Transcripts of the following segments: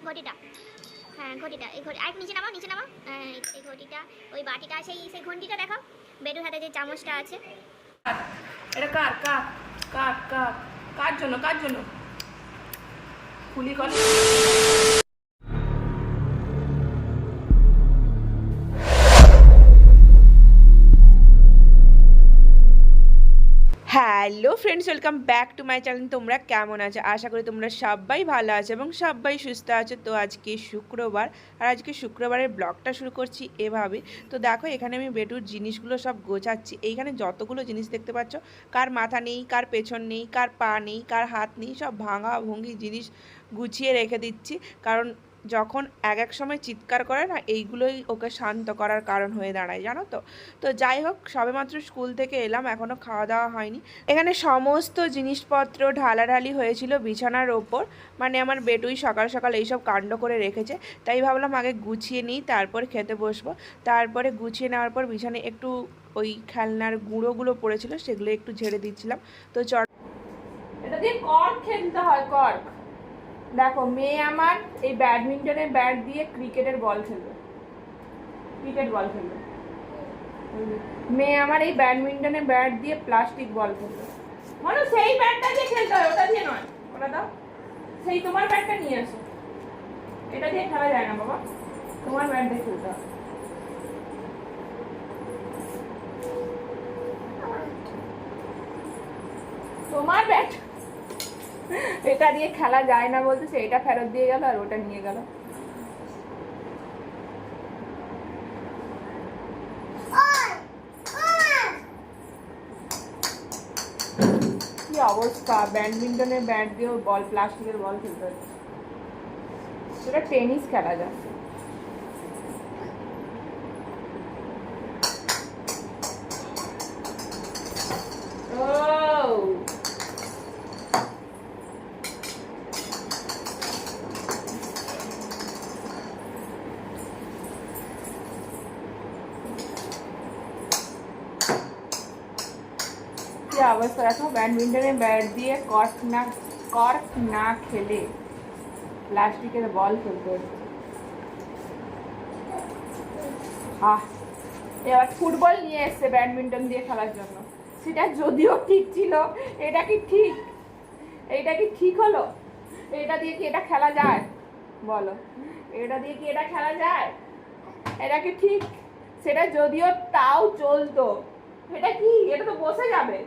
ঘটিটা, হ্যাঁ ঘটিটা, এই ঘটি আরেক নিচে নামাও, নিচে নামাও, এই ঘটিটা, ওই বাটিটা, সেই ঘন্টিটা দেখাও, বেডুর হাতে যে চামচটা আছে। এটা কার কার কার কার কার জন্য, কার জন্য খুলি কর। Hello friends, welcome back to my channel. তোমরা কেমন আছো? আশা করি তোমরা সবাই ভালো আছো এবং সবাই সুস্থ আছো। তো আজকে শুক্রবার, আর আজকে শুক্রবারের ব্লগটা শুরু করছি এভাবে। তো দেখো, এখানে আমি বেটুর জিনিসগুলো সব গোছাচ্ছি। এইখানে যতগুলো জিনিস দেখতে পাচ্ছ, কার মাথা নেই, কার পেছন নেই, কার পা নেই, কার হাত নেই, সব ভাঙা ভঙ্গি জিনিস গুছিয়ে রেখে দিচ্ছি। কারণ যখন এক এক সময় চিৎকার করে না, এইগুলোই ওকে শান্ত করার কারণ হয়ে দাঁড়ায়, জানো তো। তো যাই হোক, সবেমাত্র স্কুল থেকে এলাম, এখনও খাওয়া দাওয়া হয়নি। এখানে সমস্ত জিনিসপত্র ঢালাঢালি হয়েছিল বিছানার ওপর, মানে আমার বেটুই সকাল সকাল এইসব কাণ্ড করে রেখেছে। তাই ভাবলাম আগে গুছিয়ে নিই, তারপর খেতে বসবো। তারপরে গুছিয়ে নেওয়ার পর বিছানায় একটু ওই খেলনার গুঁড়োগুলো পড়েছিল, সেগুলো একটু ঝেড়ে দিচ্ছিলাম। তো এটা দিয়ে কর্ক খেলতে হয়, কর্ক। দেখো, মেয়ে আমার এই ব্যাডমিন্টনের ব্যাট দিয়ে ক্রিকেটের বল খেলবে, ক্রিকেট বল খেলবে। মেয়ে আমার এই ব্যাডমিন্টনের ব্যাট দিয়ে প্লাস্টিক বল খেলবে। মানে সেই ব্যাটটা দিয়ে খেলতে হয়, ওটা দিয়ে নয়। ওটা দাও, সেই তোমার ব্যাটটা নিয়ে আসো। এটা দিয়ে খেলা যায় না বাবা, তোমার ব্যাট দিয়ে খেলতে হয়। তোমার ব্যাট, এটা দিয়ে খেলা যায় না বলতে সেইটা ফেরত দিয়ে গেল আর ওটা নিয়ে গেল। কি অবস্থা, ব্যাডমিন্টনের ব্যাট দিয়ে বল, প্লাস্টিকের বল খেলতে হচ্ছে। সেটা টেনিস খেলা যায়। কি অবস্থা দেখো, ব্যাডমিন্টনের ব্যাট দিয়ে কর্ক না খেলে প্লাস্টিকের বল খেলতে হচ্ছে। এবার ফুটবল নিয়ে এসছে ব্যাডমিন্টন দিয়ে খেলার জন্য। সেটা যদিও ঠিক ছিল, এটা কি ঠিক, এইটা কি ঠিক হলো? এটা দিয়ে কি এটা খেলা যায় বলো? এটা দিয়ে কি এটা খেলা যায়? এটা কি ঠিক? সেটা যদিও তাও চলতো, এটা কি, এটা তো বসে যাবে।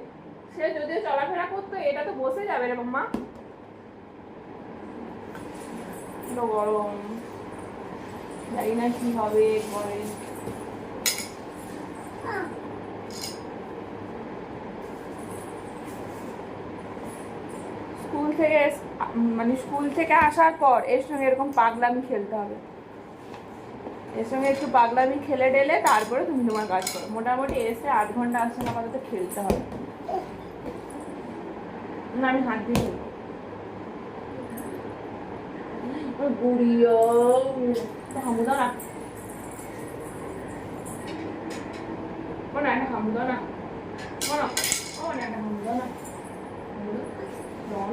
সে যদিও চলাফেরা করতো, এটা তো বসে যাবে রে মাম্মা। গরম, জানি না কি হবে পরে। স্কুল থেকে মানে স্কুল থেকে আসার পর এর সঙ্গে এরকম পাগলামি খেলতে হবে। এর সঙ্গে একটু পাগলামি খেলে ডেলে তারপরে তুমি তোমার কাজ করো। মোটামুটি এসে 8 ঘন্টা আসছে না, আমাদের খেলতে হবে না। আমি হাত দিয়ে খেলবো। গুড়িও হামু দাও না, না একটা হামু দাও না, একটা হামু দাও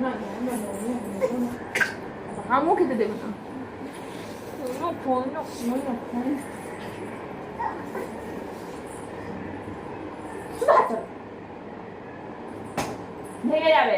না, হামু খেতে দেবে না। ভেঙে যাবে।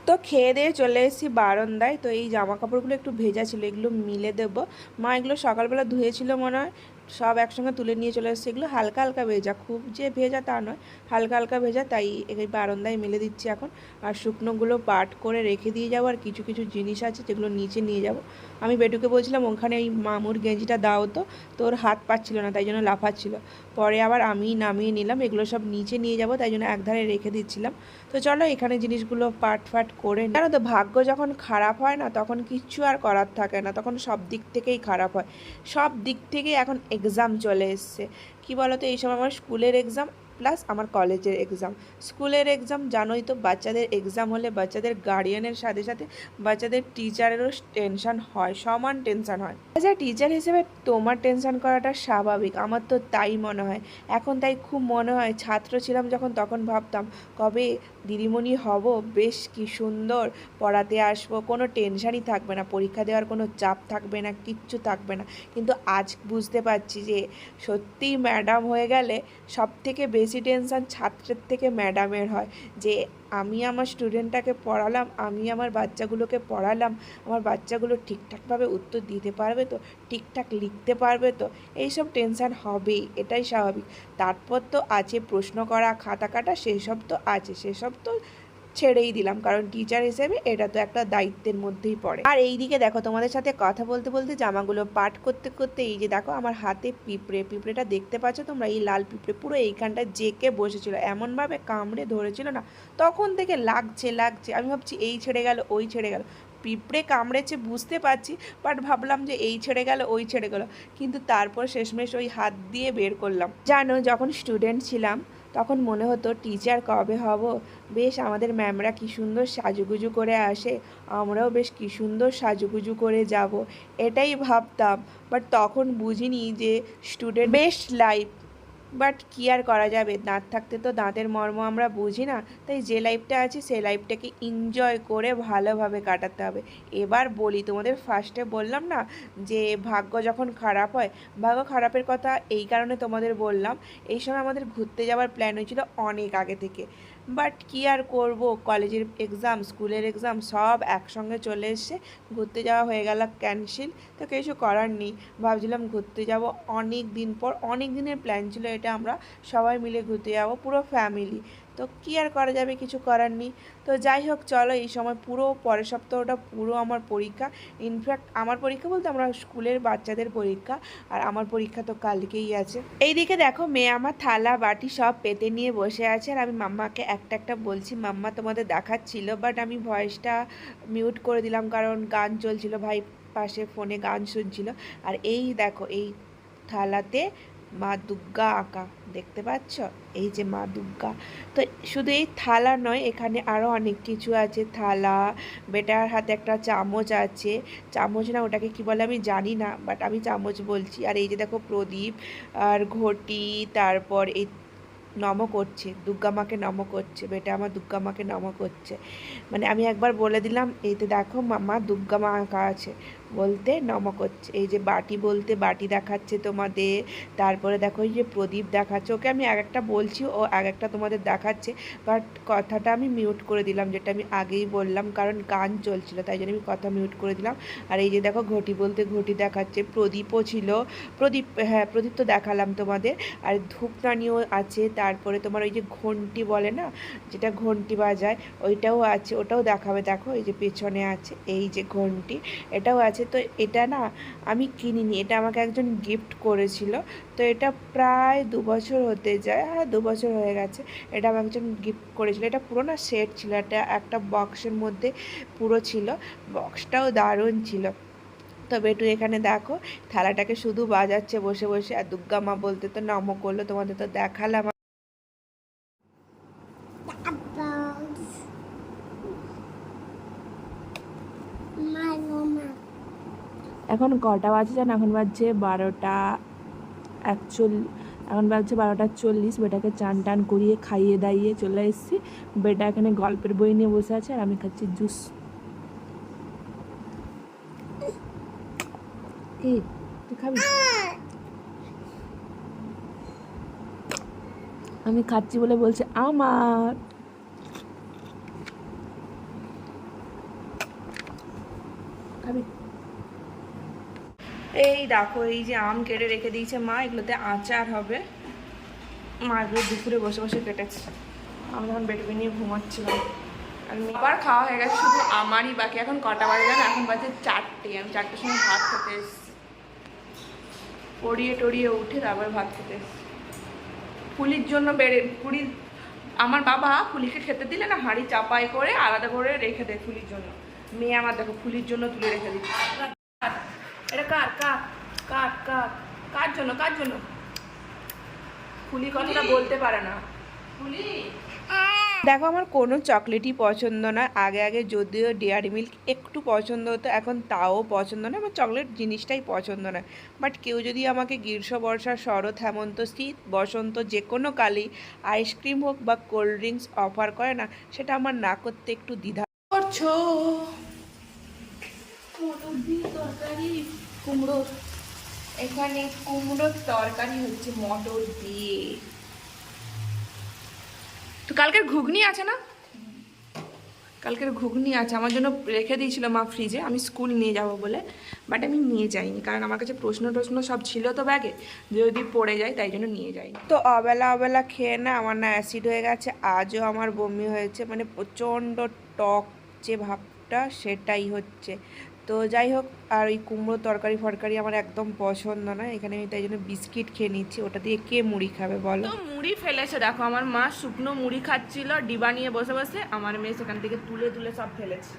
তো খেয়ে দিয়ে চলে এসেছি বারান্দায়। তো এই জামা কাপড়গুলো একটু ভেজা ছিল, এগুলো মিলে দেবো। মা এগুলো সকালবেলা ধুয়েছিল মনে হয়, সব একসঙ্গে তুলে নিয়ে চলে এসেছে। এগুলো হালকা হালকা ভেজা, খুব যে ভেজা তা নয়, হালকা হালকা ভেজা, তাই এই বারান্দায় মেলে দিচ্ছি এখন। আর শুকনোগুলো পাট করে রেখে দিয়ে যাবো, আর কিছু কিছু জিনিস আছে যেগুলো নিচে নিয়ে যাব। আমি বেটুকে বলছিলাম ওখানে এই মামুর গেঞ্জিটা দাও তো, তোর হাত পাচ্ছিল না তাই জন্য লাফাচ্ছিল। পরে আবার আমি নামিয়ে নিলাম, এগুলো সব নিচে নিয়ে যাব তাই জন্য একধারে রেখে দিচ্ছিলাম। তো চলো এখানে জিনিসগুলো পাট ফাট করে জানো তো, ভাগ্য যখন খারাপ হয় না তখন কিচ্ছু আর করার থাকে না, তখন সব দিক থেকেই খারাপ হয়। সব দিক থেকেই এখন এক্সাম চলে এসছে। কি বলো তো, এই সময় আমার স্কুলের এক্সাম প্লাস আমার কলেজের এক্সাম। স্কুলের এক্সাম জানোই তো, বাচ্চাদের এক্সাম হলে বাচ্চাদের গার্ডিয়ানের সাথে সাথে বাচ্চাদের টিচারেরও টেনশন হয়, সমান টেনশন হয়। আচ্ছা, টিচার হিসেবে তোমার টেনশন করাটা স্বাভাবিক, আমার তো তাই মনে হয়। এখন তাই খুব মনে হয়, ছাত্র ছিলাম যখন তখন ভাবতাম কবে দিদিমণি হব, বেশ কি সুন্দর পড়াতে আসবো, কোনো টেনশানই থাকবে না, পরীক্ষা দেওয়ার কোনো চাপ থাকবে না, কিচ্ছু থাকবে না। কিন্তু আজ বুঝতে পারছি যে সত্যিই ম্যাডাম হয়ে গেলে সব থেকে বেশি টেনশন ছাত্রের থেকে ম্যাডামের হয়। যে আমি আমার স্টুডেন্টটাকে পড়ালাম, আমি আমার বাচ্চাগুলোকে পড়ালাম, আমার বাচ্চাগুলো ঠিকঠাকভাবে উত্তর দিতে পারবে তো, ঠিকঠাক লিখতে পারবে তো, এইসব টেনশান হবেই, এটাই স্বাভাবিক। তারপর তো আছে প্রশ্ন করা, খাতা কাটা, সেসব তো আছে, সেসব তো ছেড়েই দিলাম, কারণ টিচার হিসেবে এটা তো একটা দায়িত্বের মধ্যেই পড়ে। আর এইদিকে দেখো, তোমাদের সাথে কথা বলতে বলতে জামাগুলো পাট করতে করতে এই যে দেখো আমার হাতে পিঁপড়েটা দেখতে পাচ্ছ তোমরা, এই লাল পিঁপড়ে পুরো এইখানটা জেকে বসেছিল, এমনভাবে কামড়ে ধরেছিল না, তখন থেকে লাগছে লাগছে, আমি ভাবছি এই ছেড়ে গেল ওই ছেড়ে গেল, পিঁপড়ে কামড়েছে বুঝতে পারছি, বাট ভাবলাম যে এই ছেড়ে গেল ওই ছেড়ে গেল, কিন্তু তারপর শেষমেশ ওই হাত দিয়ে বের করলাম। জানো, যখন স্টুডেন্ট ছিলাম তখন মনে হতো টিচার কবে হব, বেশ আমাদের ম্যামরা কী সুন্দর সাজুগুজু করে আসে, আমরাও বেশ কী সুন্দর সাজুগুজু করে যাব, এটাই ভাবতাম। বাট তখন বুঝিনি যে স্টুডেন্ট বেস্ট লাইফ। বাট কী আর করা যাবে, দাঁত থাকতে তো দাঁতের মর্ম আমরা বুঝি না, তাই যে লাইফটা আছে সেই লাইফটাকে এনজয় করে ভালোভাবে কাটাতে হবে। এবার বলি, তোমাদের ফার্স্টে বললাম না যে ভাগ্য যখন খারাপ হয়, ভাগ্য খারাপের কথা এই কারণে তোমাদের বললাম, এই সময় আমাদের ঘুরতে যাওয়ার প্ল্যান হয়েছিল অনেক আগে থেকে। বাট কী আর করব, কলেজের এক্সাম স্কুলের এক্সাম সব একসঙ্গে চলে এসছে, ঘুরতে যাওয়া হয়ে গেল ক্যান্সেল। তো কিছু করার নেই, ভাবছিলাম ঘুরতে যাব অনেক দিন পর, অনেক দিনের প্ল্যান ছিল এটা, আমরা সবাই মিলে ঘুরতে যাব পুরো ফ্যামিলি। তো কী আর করা যাবে, কিছু করার নেই। তো যাই হোক চলো, এই সময় পুরো পরের সপ্তাহটা পুরো আমার পরীক্ষা। ইনফ্যাক্ট আমার পরীক্ষা বলতে আমরা স্কুলের বাচ্চাদের পরীক্ষা, আর আমার পরীক্ষা তো কালকেই আছে। এইদিকে দেখো মেয়ে আমার থালা বাটি সব পেতে নিয়ে বসে আছে, আর আমি মাম্মাকে একটা একটা বলছি, মাম্মা তোমাদের দেখাচ্ছিল, বাট আমি ভয়েসটা মিউট করে দিলাম কারণ গান চলছিল, ভাই পাশে ফোনে গান শুনছিল। আর এই দেখো এই থালাতে মা দুর্গা আঁকা, দেখতে পাচ্ছ, এই যে মা দুর্গা। তো শুধু এই থালা নয়, এখানে আরও অনেক কিছু আছে, থালা, বেটার হাতে একটা চামচ আছে, চামচ না ওটাকে কি বলে আমি জানি না, বাট আমি চামচ বলছি। আর এই যে দেখো প্রদীপ আর ঘটি, তারপর এই নম করছে, দুর্গা মাকে নম করছে, বেটা আমার দুর্গা মাকে নম করছে, মানে আমি একবার বলে দিলাম এইতে দেখো মামা দুর্গা মা আঁকা আছে, বলতে নম করছে। এই যে বাটি বলতে বাটি দেখাচ্ছে তোমাদের, তারপরে দেখো এই যে প্রদীপ দেখাচ্ছে, ওকে আমি এক একটা বলছি ও এক একটা তোমাদের দেখাচ্ছে, বাট কথাটা আমি মিউট করে দিলাম, যেটা আমি আগেই বললাম, কারণ গান চলছিল তাই জন্য আমি কথা মিউট করে দিলাম। আর এই যে দেখো ঘটি বলতে ঘটি দেখাচ্ছে, প্রদীপও ছিল, প্রদীপ, হ্যাঁ প্রদীপ তো দেখালাম তোমাদের, আর ধূপদানিও আছে, তারপরে তোমার ওই যে ঘন্টি বলে না, যেটা ঘন্টি বাজায়, ওইটাও আছে, ওটাও দেখাবে। দেখো এই যে পেছনে আছে এই যে ঘন্টি, এটাও আছে। তো এটা না আমি কিনিনি, এটা আমাকে একজন গিফট করেছিল, তো এটা প্রায় 2 বছর হতে যায়, হ্যাঁ 2 বছর হয়ে গেছে। এটা আমাকে একজন গিফট করেছিল, এটা পুরো না সেট ছিল, এটা একটা বক্সের মধ্যে পুরো ছিল, বক্সটাও দারুণ ছিল। তো বেটু এখানে দেখো থালাটাকে শুধু বাজাচ্ছে বসে বসে, আর দুর্গা মা বলতে তো নম করলো, তোমাদের তো দেখালাম। এখন কটা বাজে জানো, এখন বাজছে 12:41, এখন বাজছে 12:40। বেটাকে চান টান করিয়ে খাইয়ে দাইয়ে চলে এসেছি, বেটা এখানে গল্পের বই নিয়ে বসে আছে, আর আমি খাচ্ছি জুস। কি তুই খাবি? আমি খাচ্ছি বলে বলছে আমার। খাবি? এই দেখো এই যে আম কেটে রেখে দিয়েছে মা, এগুলোতে আচার হবে। মা এগুলো দুপুরে বসে বসে কেটেছে, আমি যখন বেটুকে নিয়ে ঘুমাচ্ছিলাম। আর আবার খাওয়া হয়ে গেছে, শুধু আমারই বাকি। এখন কটা বাজে জানো? এখন বাজে 4টে। আমি 4টের সময় ভাত খেতে এসেছি, পড়িয়ে টড়িয়ে উঠে তারপর ভাত খেতে এসেছি। ফুলির জন্য ফুলি, আমার বাবা ফুলিকে খেতে দিলে না হাঁড়ি চাপাই করে আলাদা করে রেখে দেয় ফুলির জন্য। মেয়ে আমার দেখো ফুলির জন্য তুলে রেখে দিচ্ছে। এটা কার কার কার কার কার জন্য কার জন্য? ফুলি কথাটা বলতে পারে না। ফুলি দেখো আমার কোনো চকলেটই পছন্দ না। আগে আগে যদিও ডেয়ারি মিল্ক একটু পছন্দ হতো, এখন তাও পছন্দ না। আমার চকলেট জিনিসটাই পছন্দ না। বাট কেউ যদি আমাকে গ্রীষ্ম, বর্ষা, শরৎ, হেমন্ত, শীত, বসন্ত যে কোনো কালেই আইসক্রিম হোক বা কোল্ড ড্রিঙ্কস অফার করে না, সেটা আমার না করতে একটু দ্বিধা করছো। মটর দিয়ে তরকারি, কুমড়ো, এখানে কুমড়োর তরকারি হচ্ছে মটর দিয়ে। তো কালকের ঘুগনি আছে না? কালকের ঘুগনি আছে, আমার জন্য রেখে দিয়েছিল মা ফ্রিজে, আমি স্কুল নিয়ে যাব বলে। বাট আমি নিয়ে যাইনি, কারণ আমার কাছে প্রশ্ন সব ছিল তো ব্যাগে, যদি পড়ে যায় তাই জন্য নিয়ে যাইনি। তো অবেলা খেয়ে না আমার না অ্যাসিড হয়ে গেছে। আজও আমার বমি হয়েছে, মানে প্রচণ্ড টক যে ভাবটা সেটাই হচ্ছে। তো যাই হোক, আর ওই কুমড়ো তরকারি ফরকারি আমার একদম পছন্দ না। এখানে আমি তাই জন্য বিস্কিট খেয়ে নিচ্ছি। ওটা দিয়ে কে মুড়ি খাবে বলো? তো মুড়ি ফেলেছে দেখো, আমার মা শুকনো মুড়ি খাচ্ছিল ডিবা নিয়ে বসে বসে, আমার মেয়ে সেখান থেকে তুলে তুলে সব ফেলেছে।